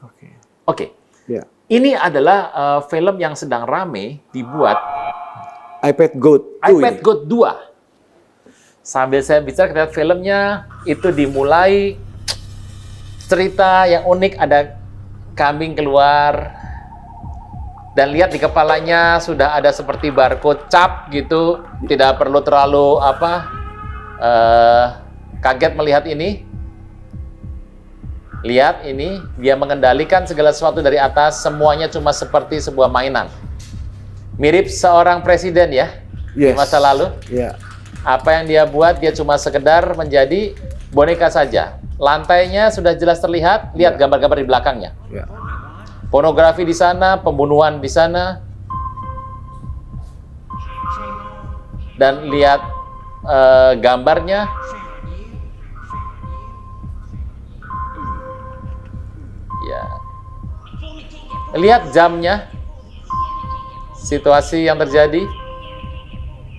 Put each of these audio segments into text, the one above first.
Oke. Oke. Ya. Ini adalah film yang sedang rame dibuat iPad Goat 2 iPad ini. Goat 2. Sambil saya bicara, kita lihat filmnya itu dimulai cerita yang unik, ada kambing keluar dan lihat di kepalanya sudah ada seperti barcode cap gitu, tidak perlu terlalu kaget melihat ini. Lihat ini, dia mengendalikan segala sesuatu dari atas, semuanya cuma seperti sebuah mainan. Mirip seorang presiden ya, di masa lalu. Ya. Apa yang dia buat, dia cuma sekedar menjadi boneka saja. Lantainya sudah jelas terlihat, lihat gambar-gambar di belakangnya. Ya. Pornografi di sana, pembunuhan di sana. Dan lihat gambarnya. Ya. Lihat jamnya. Situasi yang terjadi.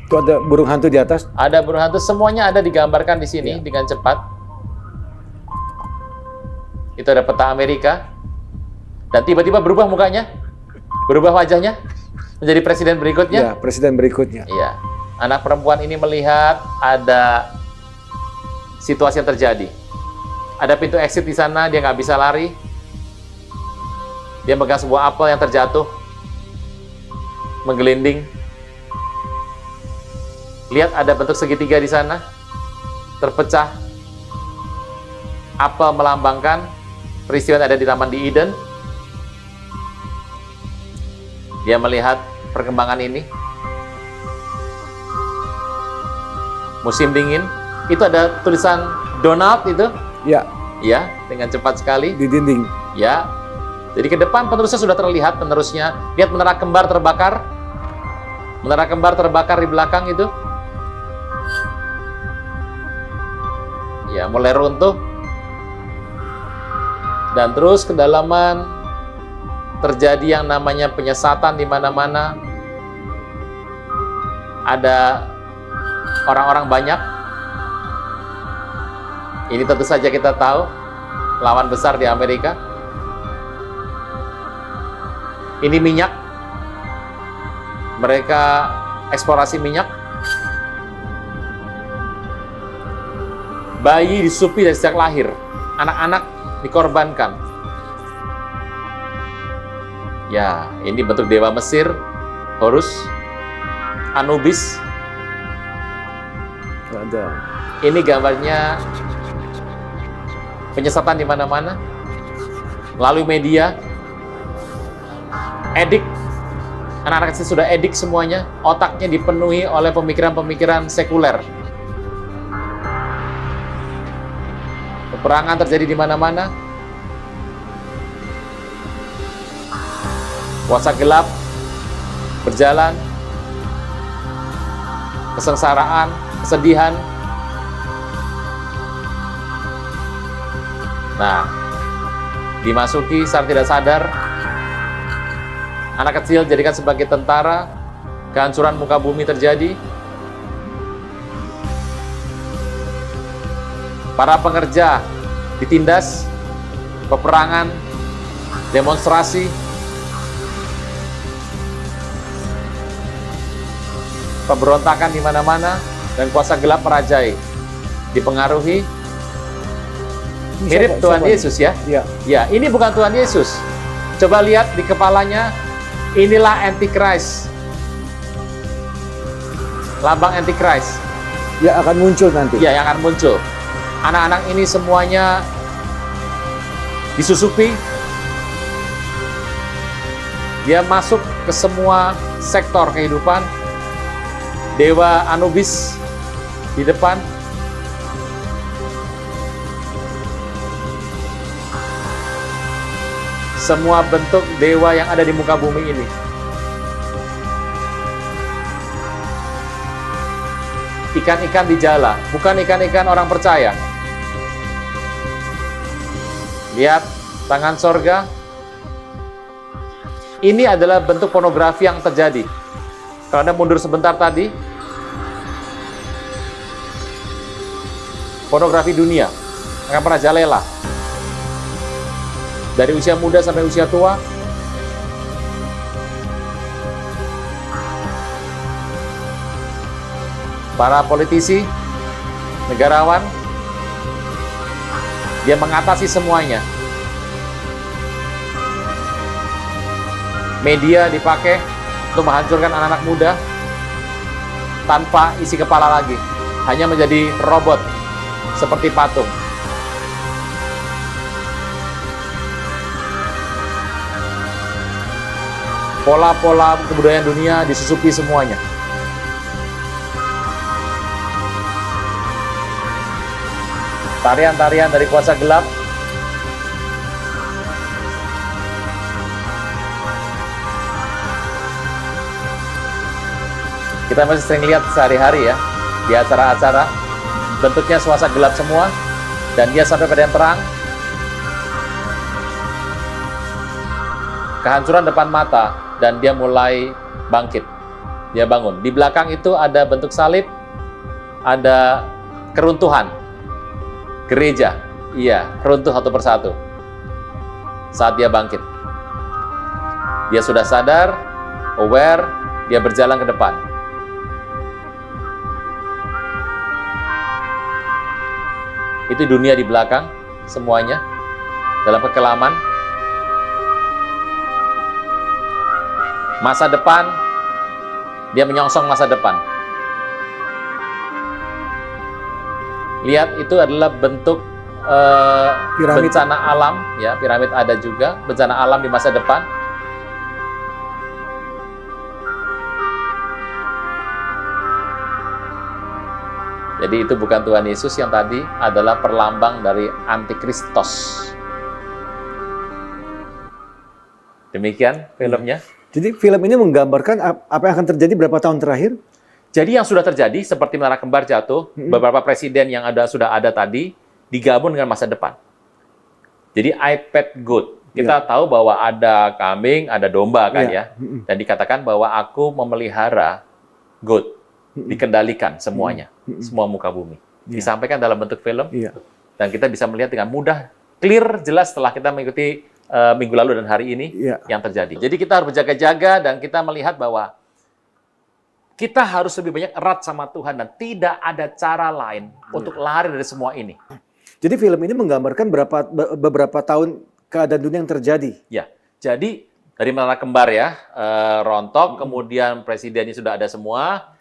Itu ada burung hantu di atas. Ada burung hantu, semuanya ada digambarkan di sini dengan cepat. Itu ada peta Amerika. Dan tiba-tiba berubah mukanya. Berubah wajahnya. Menjadi presiden berikutnya. Ya, presiden berikutnya. Iya. Anak perempuan ini melihat ada situasi yang terjadi. Ada pintu exit di sana, dia nggak bisa lari. Dia megang sebuah apel yang terjatuh. Menggelinding. Lihat ada bentuk segitiga di sana. Terpecah. Apel melambangkan peristiwa yang ada di Taman di Eden. Dia melihat perkembangan ini. Musim dingin. Itu ada tulisan Donald itu. Ya, Ya, dengan cepat sekali. di dinding. Ya. Jadi ke depan penerusnya sudah terlihat penerusnya. Lihat menara kembar terbakar. Menara kembar terbakar di belakang itu. Ya, mulai runtuh. Dan terus kedalaman terjadi yang namanya penyesatan di mana-mana. Ada orang-orang banyak. Ini tentu saja kita tahu lawan besar di Amerika. Ini minyak. Mereka eksplorasi minyak. Bayi disupi dari sejak lahir. Anak-anak dikorbankan. Ya, ini bentuk dewa Mesir, Horus, Anubis. Ada. Ini gambarnya penyesatan di mana-mana. Lalu media, edik. Anak-anak kecil sudah edik semuanya. Otaknya dipenuhi oleh pemikiran-pemikiran sekuler. Peperangan terjadi di mana-mana. Kuasa gelap berjalan. Kesengsaraan, kesedihan. Nah, dimasuki secara tidak sadar. Anak kecil dijadikan sebagai tentara. Kehancuran muka bumi terjadi. Para pekerja ditindas. Peperangan, demonstrasi. Pemberontakan di mana-mana dan kuasa gelap merajai. Dipengaruhi mirip Tuhan Yesus ya. Ya. Ya, ini bukan Tuhan Yesus. Coba lihat di kepalanya. Inilah Antichrist. Lambang Antichrist. Ya, akan muncul nanti. Ya, yang akan muncul. Anak-anak ini semuanya disusupi. Dia masuk ke semua sektor kehidupan. Dewa Anubis di depan. Semua bentuk dewa yang ada di muka bumi ini. Ikan-ikan di jala, bukan ikan-ikan orang percaya. Lihat tangan sorga. Ini adalah bentuk pornografi yang terjadi. Kalau Anda mundur sebentar tadi, pornografi dunia akan merajalela. Dari usia muda sampai usia tua. Para politisi, negarawan, dia mengatasi semuanya. Media dipakai untuk menghancurkan anak-anak muda tanpa isi kepala lagi. Hanya menjadi robot seperti patung. Pola-pola kebudayaan dunia disusupi semuanya. Tarian-tarian dari kuasa gelap. Kita masih sering lihat sehari-hari ya, di acara-acara, bentuknya kuasa gelap semua, dan dia sampai pada yang terang. Kehancuran depan mata, dan dia mulai bangkit. Dia bangun. Di belakang itu ada bentuk salib, ada keruntuhan. Gereja, iya, runtuh satu persatu saat dia bangkit. Dia sudah sadar, aware, dia berjalan ke depan. Itu dunia di belakang, semuanya, dalam kekelaman. Masa depan, dia menyongsong masa depan. Lihat, itu adalah bentuk Piramid. bencana alam, ya, piramid ada juga, bencana alam di masa depan. Jadi itu bukan Tuhan Yesus, yang tadi adalah perlambang dari Antikristos. Demikian filmnya. Jadi film ini menggambarkan apa yang akan terjadi berapa tahun terakhir? Jadi yang sudah terjadi seperti menara kembar jatuh, beberapa presiden yang sudah ada tadi digabung dengan masa depan. Jadi iPad Goat. Kita tahu bahwa ada kambing, ada domba kan ya. Dan dikatakan bahwa aku memelihara goat, dikendalikan semuanya, semua muka bumi. Disampaikan dalam bentuk film. Dan kita bisa melihat dengan mudah, clear, jelas setelah kita mengikuti minggu lalu dan hari ini yang terjadi. Jadi kita harus berjaga-jaga dan kita melihat bahwa kita harus lebih banyak erat sama Tuhan dan tidak ada cara lain untuk lari dari semua ini. Jadi film ini menggambarkan beberapa tahun keadaan dunia yang terjadi. Ya, jadi dari menara kembar ya, rontok, kemudian presidennya sudah ada semua,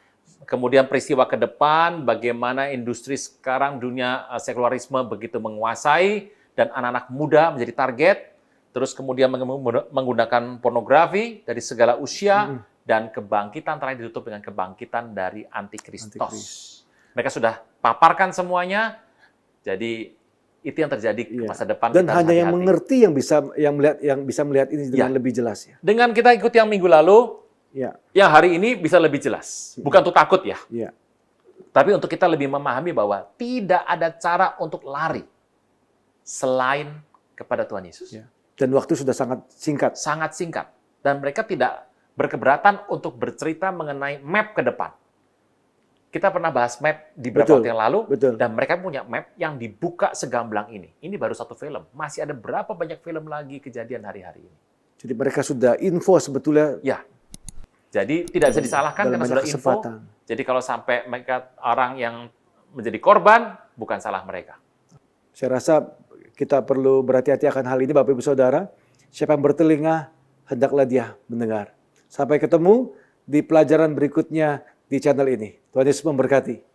kemudian peristiwa ke depan, bagaimana industri sekarang dunia sekularisme begitu menguasai dan anak-anak muda menjadi target, terus kemudian menggunakan pornografi dari segala usia. Dan kebangkitan terakhir ditutup dengan kebangkitan dari Antikristos. Mereka sudah paparkan semuanya. Jadi itu yang terjadi ke masa depan. Dan hanya yang mengerti yang bisa melihat ini dengan lebih jelas ya. Dengan kita ikut yang minggu lalu, yang hari ini bisa lebih jelas. Bukan untuk takut ya. Tapi untuk kita lebih memahami bahwa tidak ada cara untuk lari selain kepada Tuhan Yesus. Dan waktu sudah sangat singkat. Sangat singkat. Dan mereka tidak berkeberatan untuk bercerita mengenai map ke depan. Kita pernah bahas map di beberapa waktu yang lalu, dan mereka punya map yang dibuka segamblang ini. Ini baru satu film. Masih ada berapa banyak film lagi kejadian hari-hari ini. Jadi mereka sudah info sebetulnya. Ya. Jadi tidak bisa disalahkan karena sudah info. Jadi kalau sampai mereka orang yang menjadi korban, bukan salah mereka. Saya rasa kita perlu berhati-hati akan hal ini, Bapak Ibu Saudara. Siapa yang bertelinga, hendaklah dia mendengar. Sampai ketemu di pelajaran berikutnya di channel ini. Tuhan Yesus memberkati.